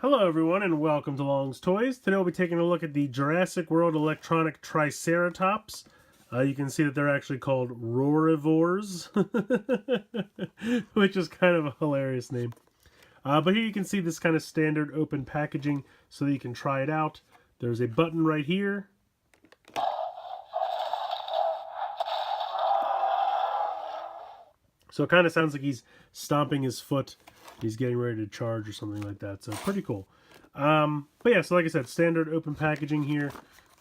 Hello everyone and welcome to Long's Toys. Today we'll be taking a look at the Jurassic World electronic Triceratops. You can see that they're actually called Roarivores, which is kind of a hilarious name. But here you can see this kind of standard open packaging so that you can try it out. There's a button right here. So it kind of sounds like he's stomping his foot. He's getting ready to charge or something like that. So pretty cool. But yeah, so like I said, standard open packaging here.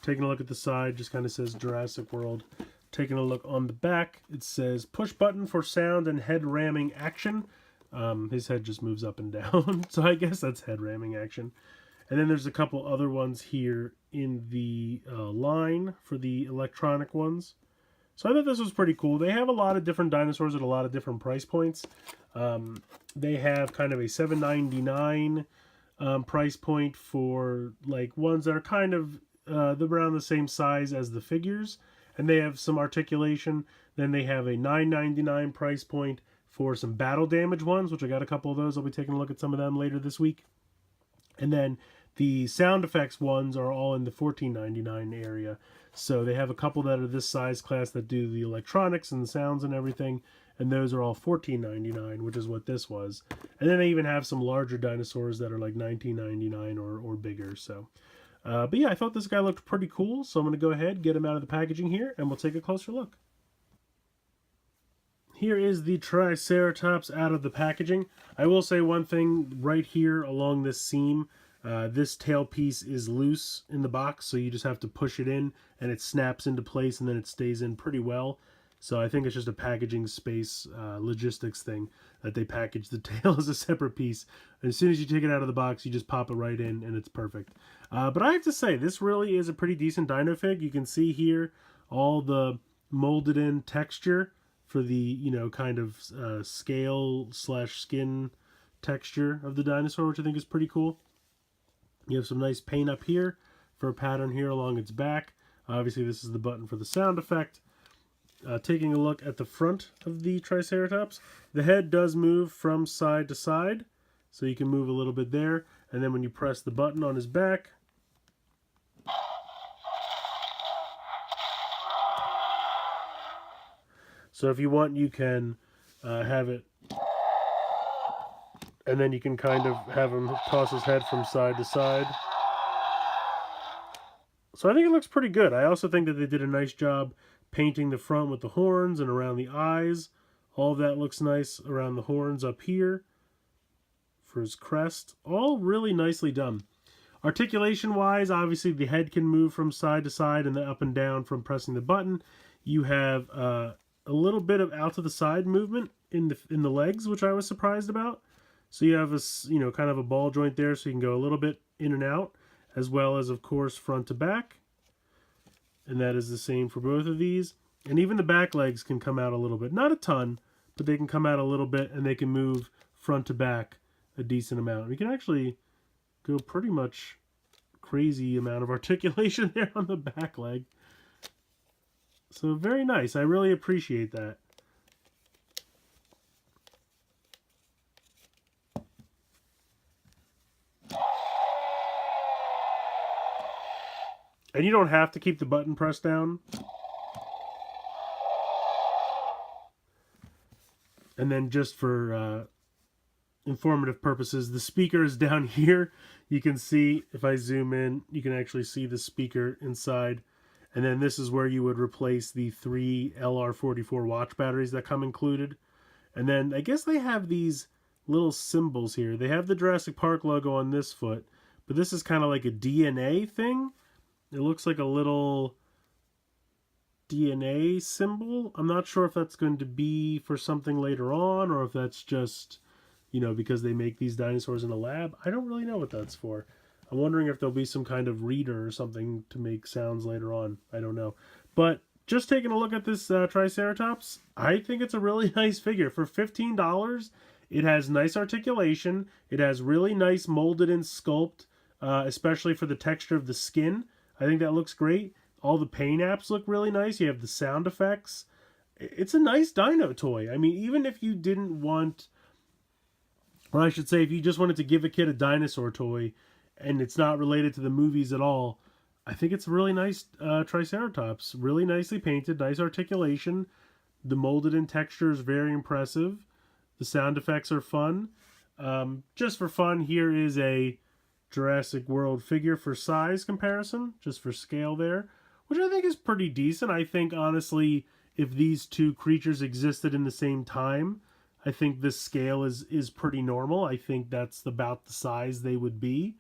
Taking a look at the side, just kind of says Jurassic World. Taking a look on the back, it says push button for sound and head ramming action. His head just moves up and down, so I guess that's head ramming action. And then there's a couple other ones here in the line for the electronic ones. So I thought this was pretty cool. They have a lot of different dinosaurs at a lot of different price points. They have kind of a $7.99 price point for like ones that are kind of around the same size as the figures, and they have some articulation. Then they have a $9.99 price point for some battle damage ones, which I got a couple of those. I'll be taking a look at some of them later this week. And then the sound effects ones are all in the $14.99 area. So they have a couple that are this size class that do the electronics and the sounds and everything, and those are all $14.99, which is what this was. And then they even have some larger dinosaurs that are like $19.99 or bigger. So, but yeah, I thought this guy looked pretty cool, so I'm going to go ahead, get him out of the packaging here, and we'll take a closer look. Here is the Triceratops out of the packaging. I will say one thing right here along this seam. This tail piece is loose in the box, so you just have to push it in and it snaps into place and then it stays in pretty well. So I think it's just a packaging space logistics thing that they package the tail as a separate piece. And as soon as you take it out of the box, you just pop it right in and it's perfect. But I have to say, this really is a pretty decent dino fig. You can see here all the molded in texture for the, you know, kind of scale slash skin texture of the dinosaur, which I think is pretty cool. You have some nice paint up here for a pattern here along its back. Obviously, this is the button for the sound effect. Taking a look at the front of the Triceratops, the head does move from side to side, so you can move a little bit there. And then when you press the button on his back, so if you want, you can have it, and then you can kind of have him toss his head from side to side. So I think it looks pretty good. I also think that they did a nice job painting the front with the horns and around the eyes. All of that looks nice around the horns up here for his crest. All really nicely done. Articulation wise, obviously the head can move from side to side and then up and down from pressing the button. You have a little bit of out to the side movement in the legs, which I was surprised about. So you have a, you know, kind of a ball joint there, so you can go a little bit in and out, as well as, of course, front to back. And that is the same for both of these. And even the back legs can come out a little bit. Not a ton, but they can come out a little bit, and they can move front to back a decent amount. We can actually go pretty much crazy amount of articulation there on the back leg. So very nice. I really appreciate that. And you don't have to keep the button pressed down. And then just for informative purposes, the speaker is down here. You can see, if I zoom in, you can actually see the speaker inside. And then this is where you would replace the 3 LR44 watch batteries that come included. And then I guess they have these little symbols here. They have the Jurassic Park logo on this foot, but this is kind of like a DNA thing. It looks like a little DNA symbol. I'm not sure if that's going to be for something later on, or if that's just, you know, because they make these dinosaurs in a lab. I don't really know what that's for. I'm wondering if there'll be some kind of reader or something to make sounds later on. I don't know. But just taking a look at this Triceratops, I think it's a really nice figure. For $15, it has nice articulation. It has really nice molded in sculpt, especially for the texture of the skin. I think that looks great. All the paint apps look really nice. You have the sound effects. It's a nice dino toy. I mean, even if you didn't want Or I should say, if you just wanted to give a kid a dinosaur toy and it's not related to the movies at all, I think it's a really nice Triceratops. Really nicely painted, nice articulation. The molded in texture is very impressive. The sound effects are fun. Just for fun, here is a Jurassic World figure for size comparison, just for scale there, which I think is pretty decent. I think, honestly, if these two creatures existed in the same time, I think this scale is pretty normal. I think that's about the size they would be.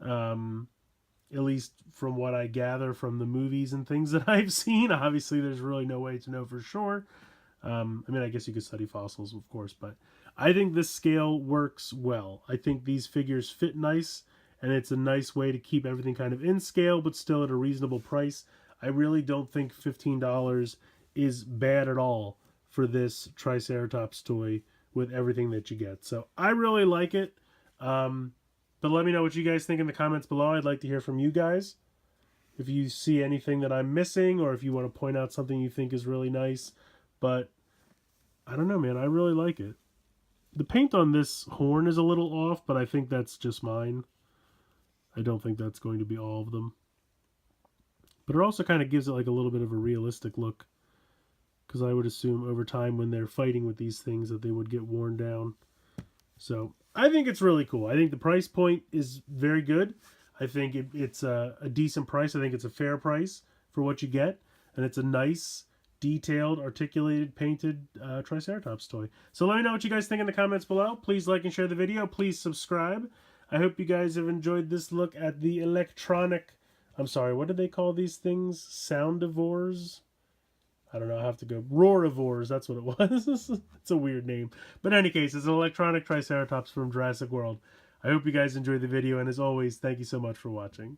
At least from what I gather from the movies and things that I've seen. Obviously, there's really no way to know for sure. I mean, I guess you could study fossils, of course, but I think this scale works well. I think these figures fit nice, and it's a nice way to keep everything kind of in scale, but still at a reasonable price. I really don't think $15 is bad at all for this Triceratops toy with everything that you get. So I really like it. But let me know what you guys think in the comments below. I'd like to hear from you guys. If you see anything that I'm missing, or if you want to point out something you think is really nice. But I don't know, man. I really like it. The paint on this horn is a little off, but I think that's just mine. I don't think that's going to be all of them. But it also kind of gives it like a little bit of a realistic look. Because I would assume over time when they're fighting with these things that they would get worn down. So I think it's really cool. I think the price point is very good. I think it's a decent price. I think it's a fair price for what you get. And it's a nice, detailed, articulated, painted Triceratops toy. So let me know what you guys think in the comments below. Please like and share the video. Please subscribe. I hope you guys have enjoyed this look at the electronic... I'm sorry, what did they call these things? Soundivores? I don't know, I have to go. Roarivores, that's what it was. It's a weird name. But in any case, it's an electronic Triceratops from Jurassic World. I hope you guys enjoyed the video, and as always, thank you so much for watching.